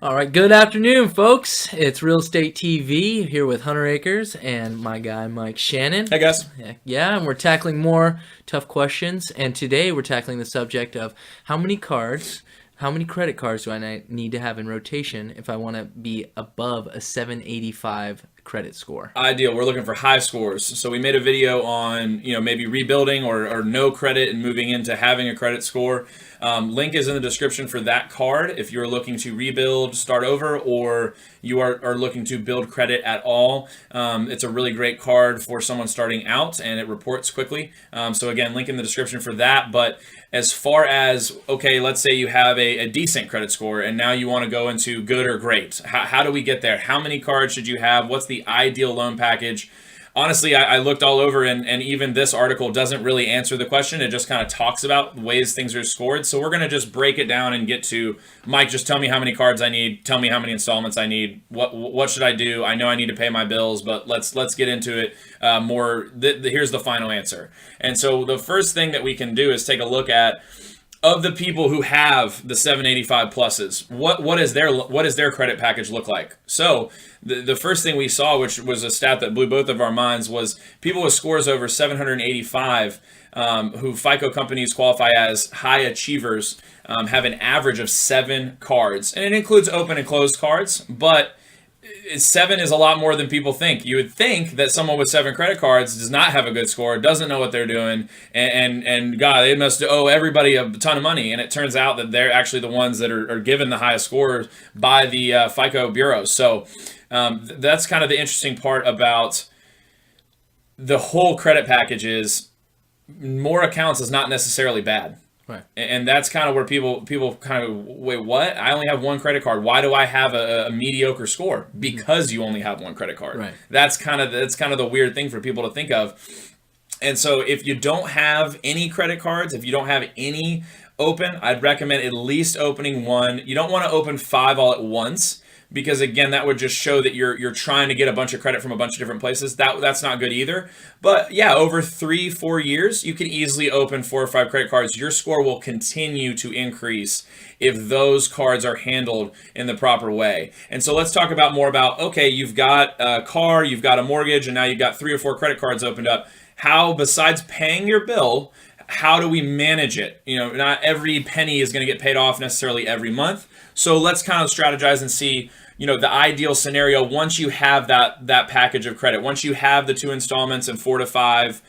All right, good afternoon, folks. It's Real Estate TV here with Hunter Akers and my guy Mike Shannon. Hey guys. Yeah, and we're tackling more tough questions. And today we're tackling the subject of how many credit cards do I need to have in rotation if I want to be above a 785 credit score? Ideal. We're looking for high scores. So we made a video on, maybe rebuilding or no credit and moving into having a credit score. Link is in the description for that card if you're looking to rebuild, start over, or you are looking to build credit at all. It's a really great card for someone starting out, and it reports quickly. So again, link in the description for that. But as far as, okay, let's say you have a decent credit score and now you want to go into good or great. How do we get there? How many cards should you have? What's the ideal loan package? Honestly, I looked all over, and even this article doesn't really answer the question. It just kind of talks about ways things are scored. So we're going to just break it down and get to, Mike, just tell me how many cards I need. Tell me how many installments I need. What should I do? I know I need to pay my bills, but let's get into it more. Here's the final answer. And so the first thing that we can do is take a look at, of the people who have the 785 pluses, what is their credit package look like? So the first thing we saw, which was a stat that blew both of our minds, was people with scores over 785 who FICO companies qualify as high achievers have an average of 7 cards. And it includes open and closed cards, but 7 is a lot more than people think. You would think that someone with 7 credit cards does not have a good score, doesn't know what they're doing, and God, they must owe everybody a ton of money. And it turns out that they're actually the ones that are given the highest scores by the FICO bureaus. So that's kind of the interesting part about the whole credit package is more accounts is not necessarily bad. Right. And that's kind of where people kind of, wait, what? I only have one credit card. Why do I have a mediocre score? Because you only have one credit card. Right. That's kind of the weird thing for people to think of. And so if you don't have any credit cards, if you don't have any open, I'd recommend at least opening one. You don't want to open 5 all at once, because again, that would just show that you're trying to get a bunch of credit from a bunch of different places. That's not good either. But yeah, over 3-4 years, you can easily open 4 or 5 credit cards. Your score will continue to increase if those cards are handled in the proper way. And so let's talk more about, okay, you've got a car, you've got a mortgage, and now you've got 3 or 4 credit cards opened up. How, besides paying your bill, how do we manage it? Not every penny is going to get paid off necessarily every month. So let's kind of strategize and see, the ideal scenario once you have that package of credit. Once you have the 2 installments and 4 to 5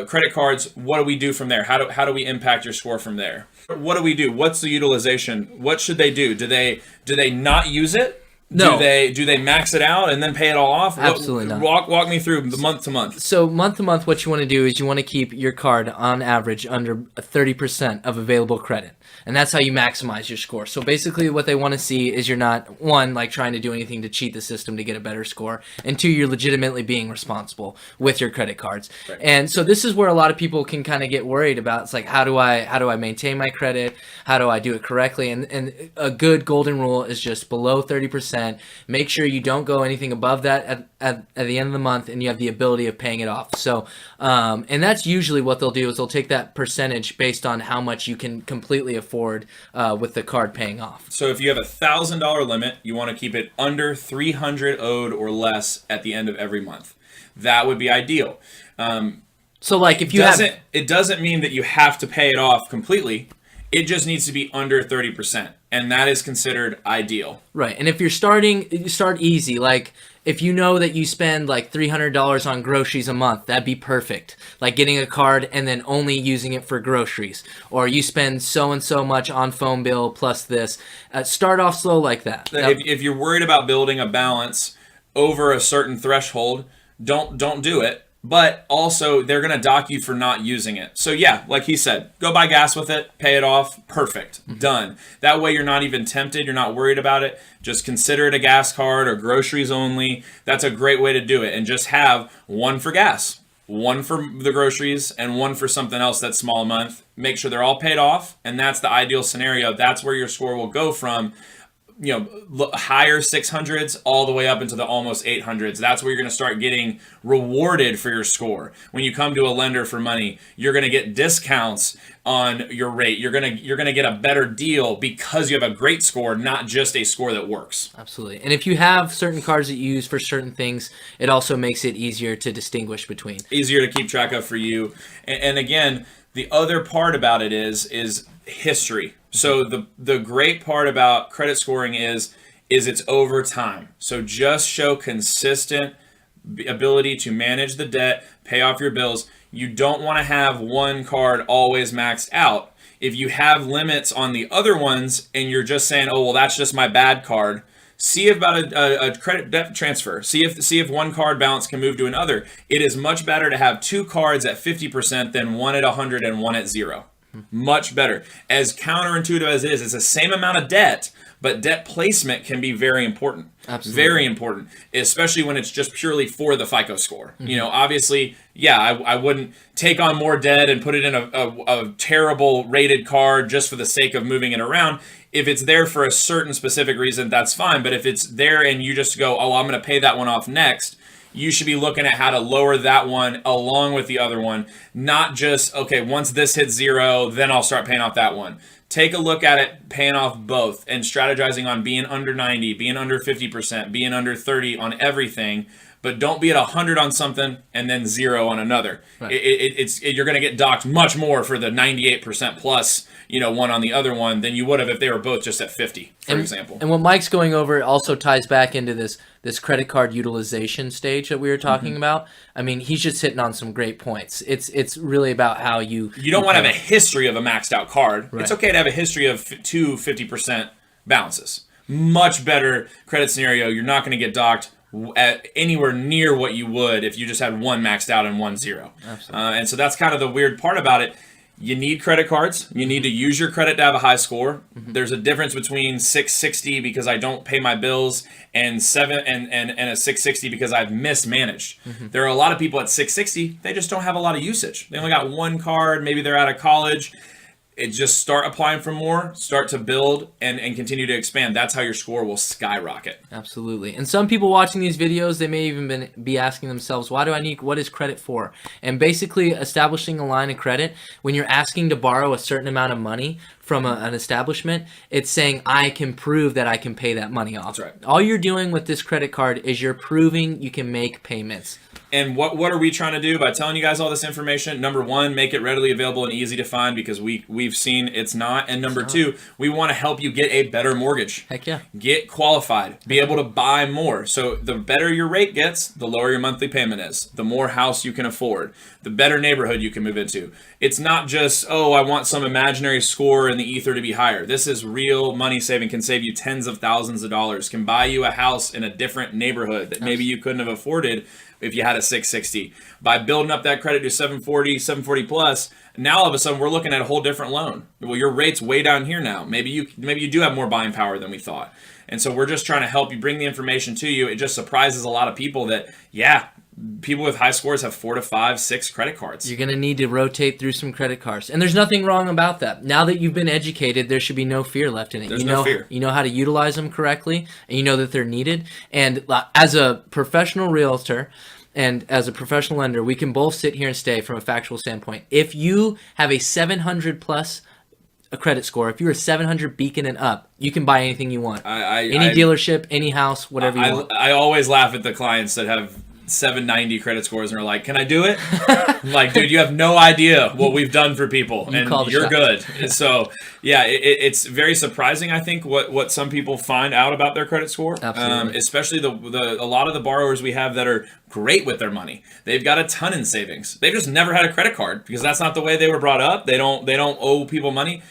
credit cards, what do we do from there? How do we impact your score from there? What do we do? What's the utilization? What should they do? Do they not use it? No. Do they max it out and then pay it all off? Absolutely not. Walk me through the month to month. So month to month, what you want to do is you want to keep your card on average under 30% of available credit. And that's how you maximize your score. So basically what they want to see is you're not, 1, like trying to do anything to cheat the system to get a better score, and 2, you're legitimately being responsible with your credit cards. Right. And so this is where a lot of people can kind of get worried about. It's like, how do I maintain my credit? How do I do it correctly? And a good golden rule is just below 30%. Make sure you don't go anything above that at the end of the month, and you have the ability of paying it off. So, and that's usually what they'll do is they'll take that percentage based on how much you can completely afford with the card paying off. So if you have a $1,000 limit, you want to keep it under $300 owed or less at the end of every month. That would be ideal. So like if you it doesn't mean that you have to pay it off completely. It just needs to be under 30%, and that is considered ideal. Right, and if you start easy. Like if you know that you spend like $300 on groceries a month, that'd be perfect. Like getting a card and then only using it for groceries, or you spend so and so much on phone bill plus this. Start off slow like that. If you're worried about building a balance over a certain threshold, don't do it. But also, they're going to dock you for not using it. So yeah, like he said, go buy gas with it, pay it off, perfect, done. That way you're not even tempted, you're not worried about it. Just consider it a gas card or groceries only. That's a great way to do it. And just have 1 for gas, 1 for the groceries, and 1 for something else that's small a month. Make sure they're all paid off, and that's the ideal scenario. That's where your score will go from higher 600s all the way up into the almost 800s. That's where you're going to start getting rewarded for your score. When you come to a lender for money, you're going to get discounts on your rate. You're going to get a better deal because you have a great score, not just a score that works. Absolutely. And if you have certain cards that you use for certain things, it also makes it easier to distinguish between. Easier to keep track of for you. And again, the other part about it is history. So the great part about credit scoring is it's over time. So just show consistent ability to manage the debt, pay off your bills. You don't want to have one card always maxed out. If you have limits on the other ones and you're just saying, oh, well, that's just my bad card, see about a credit debt transfer. See if one card balance can move to another. It is much better to have two cards at 50% than one at 100 and one at 0. Much better. As counterintuitive as it is, it's the same amount of debt, but debt placement can be very important. Absolutely. Very important, especially when it's just purely for the FICO score. Obviously, I wouldn't take on more debt and put it in a terrible rated card just for the sake of moving it around. If it's there for a certain specific reason, that's fine. But if it's there and you just go, oh, I'm going to pay that one off next, you should be looking at how to lower that one along with the other one, not just, okay, once this hits 0, then I'll start paying off that one. Take a look at it, paying off both, and strategizing on being under 90, being under 50%, being under 30 on everything, but don't be at 100 on something and then 0 on another. Right. You're going to get docked much more for the 98% plus, one on the other one than you would have if they were both just at 50, for example. And what Mike's going over also ties back into this credit card utilization stage that we were talking about. I mean, he's just hitting on some great points. It's really about how you don't want to have a history of a maxed out card. Right. It's okay to have a history of two 50% balances. Much better credit scenario. You're not going to get docked at anywhere near what you would if you just had one maxed out and one 0. Absolutely. And so that's kind of the weird part about it. You need credit cards. You need to use your credit to have a high score. There's a difference between 660 because I don't pay my bills and a 660 because I've mismanaged. There are a lot of people at 660, they just don't have a lot of usage. They only got one card, maybe they're out of college. It just start applying for more, start to build, and continue to expand. That's how your score will skyrocket. Absolutely. And some people watching these videos, they may even be asking themselves, what is credit for? And basically establishing a line of credit, when you're asking to borrow a certain amount of money from an establishment, it's saying, I can prove that I can pay that money off. That's right. All you're doing with this credit card is you're proving you can make payments. And what are we trying to do by telling you guys all this information? Number one, make it readily available and easy to find because we've seen it's not. And number two, we want to help you get a better mortgage. Heck yeah. Get qualified. Be able to buy more. So the better your rate gets, the lower your monthly payment is. The more house you can afford. The better neighborhood you can move into. It's not just, oh, I want some imaginary score in the ether to be higher. This is real money saving. Can save you tens of thousands of dollars. Can buy you a house in a different neighborhood that maybe you couldn't have afforded if you had a 660. By building up that credit to 740 plus, now all of a sudden we're looking at a whole different loan. Well, your rate's way down here now. Maybe you do have more buying power than we thought. And so we're just trying to help you, bring the information to you. It just surprises a lot of people that, people with high scores have 4 to 5, 6 credit cards. You're going to need to rotate through some credit cards. And there's nothing wrong about that. Now that you've been educated, there should be no fear left in it. There's no fear. You know how to utilize them correctly, and you know that they're needed. And as a professional realtor and as a professional lender, we can both sit here and say from a factual standpoint, if you have a 700 plus a credit score, if you're a 700 beacon and up, you can buy anything you want. Any dealership, any house, whatever you want. I always laugh at the clients that have 790 credit scores and are like, can I do it? I'm like, dude, you have no idea what we've done for people, and you're good. So yeah, it's very surprising, I think, what some people find out about their credit score. Absolutely. Especially a lot of the borrowers we have that are great with their money. They've got a ton in savings. They've just never had a credit card because that's not the way they were brought up. They don't owe people money.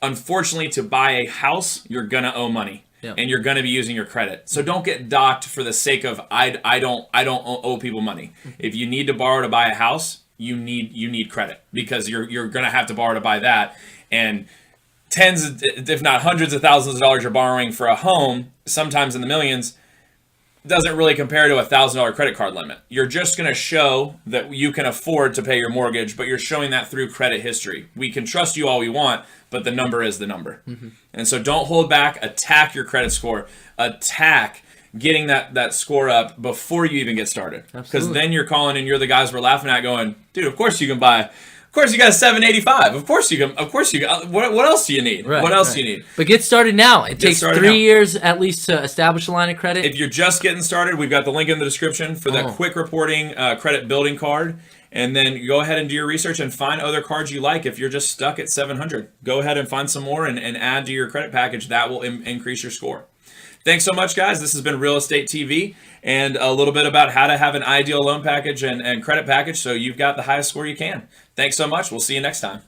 Unfortunately, to buy a house, you're gonna owe money. Yeah. And you're going to be using your credit. So don't get docked for the sake of I don't owe people money. If you need to borrow to buy a house, you need credit because you're going to have to borrow to buy that. And tens, if not hundreds of thousands of dollars you're borrowing for a home, sometimes in the millions. doesn't really compare to a $1,000 credit card limit. You're just going to show that you can afford to pay your mortgage, but you're showing that through credit history. We can trust you all we want, but the number is the number. And so don't hold back. Attack your credit score. Attack getting that score up before you even get started. Because then you're calling and you're the guys we're laughing at going, dude, of course you can buy. Of course you got a 785. Of course you can. Of course you got. What else do you need? What else do you need? But get started now. It takes 3 years at least to establish a line of credit. If you're just getting started, we've got the link in the description for that quick reporting credit building card. And then go ahead and do your research and find other cards you like. If you're just stuck at 700, go ahead and find some more and add to your credit package. That will increase your score. Thanks so much, guys. This has been Real Estate TV and a little bit about how to have an ideal loan package and credit package so you've got the highest score you can. Thanks so much. We'll see you next time.